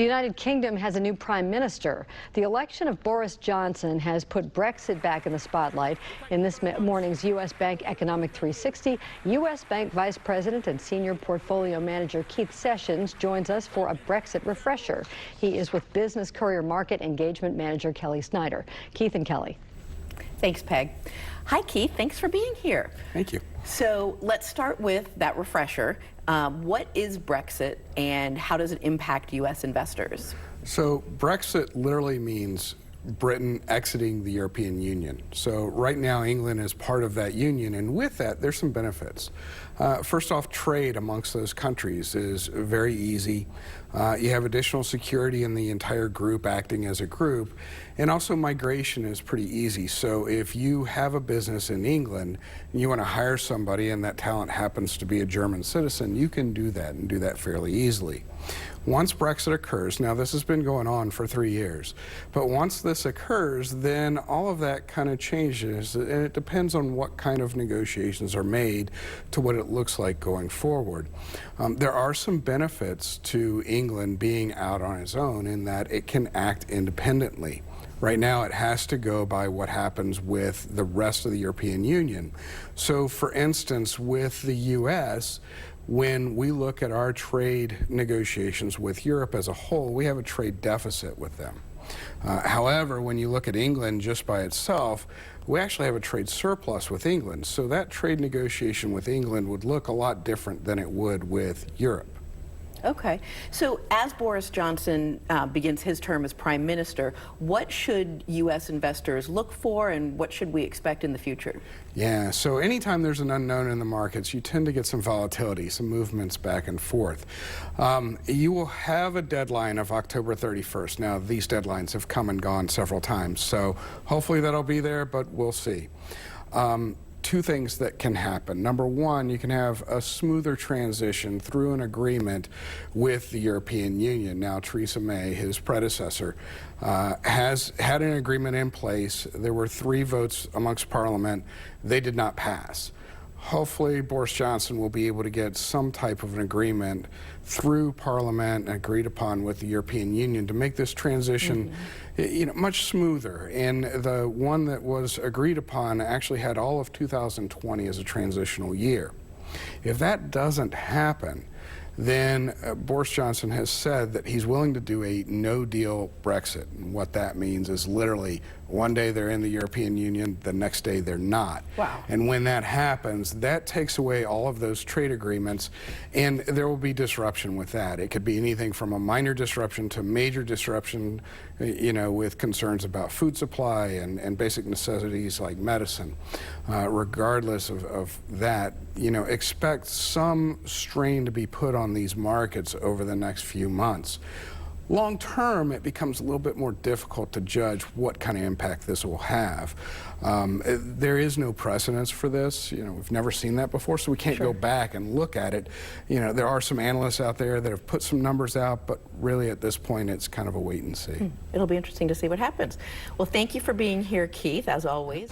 The United Kingdom has a new prime minister. The election of Boris Johnson has put Brexit back in the spotlight. In this morning's U.S. Bank Economic 360, U.S. Bank Vice President and Senior Portfolio Manager Keith Sessions joins us for a Brexit refresher. He is with Business Courier Market Engagement Manager Kelly Snyder. Keith and Kelly. Thanks, Peg. Hi, Keith. Thanks for being here. Thank you. So let's start with that refresher. What is Brexit and how does it impact U.S. investors? So Brexit literally means Britain exiting the European Union. So right now England is part of that union, and with that there's some benefits. First off, trade amongst those countries is very easy. You have additional security in the entire group acting as a group, and also migration is pretty easy. So if you have a business in England and you want to hire somebody and that talent happens to be a German citizen, you can do that and do that fairly easily. Once Brexit occurs, now this has been going on for 3 years, but once this occurs, then all of that kind of changes, and it depends on what kind of negotiations are made to what it looks like going forward. There are some benefits to England being out on its own in that it can act independently. Right now it has to go by what happens with the rest of the European Union. So for instance, with the US, when we look at our trade negotiations with Europe as a whole, we have a trade deficit with them. However, when you look at England just by itself, we actually have a trade surplus with England. So that trade negotiation with England would look a lot different than it would with Europe. Okay. So as Boris Johnson begins his term as Prime Minister, what should U.S. investors look for and what should we expect in the future? Yeah, so anytime there's an unknown in the markets, you tend to get some volatility, some movements back and forth. You will have a deadline of October 31st. Now, these deadlines have come and gone several times, so hopefully that'll be there, but we'll see. Two things that can happen. Number one, you can have a smoother transition through an agreement with the European Union. Now, Theresa May, his predecessor, has had an agreement in place. There were 3 votes amongst Parliament. They did not pass. Hopefully, Boris Johnson will be able to get some type of an agreement through Parliament and agreed upon with the European Union to make this transition much smoother. And the one that was agreed upon actually had all of 2020 as a transitional year. If that doesn't happen, then Boris Johnson has said that he's willing to do a no-deal Brexit. And what that means is literally one day they're in the European Union, the next day they're not. Wow. And when that happens, that takes away all of those trade agreements, and there will be disruption with that. It could be anything from a minor disruption to major disruption, with concerns about food supply and basic necessities like medicine. Regardless of that, expect some strain to be put on these markets over the next few months. Long term, it becomes a little bit more difficult to judge what kind of impact this will have. There is no precedence for this. We've never seen that before, so we can't go back and look at it. There are some analysts out there that have put some numbers out, but really at this point, it's kind of a wait and see. It'll be interesting to see what happens. Well, thank you for being here, Keith, as always.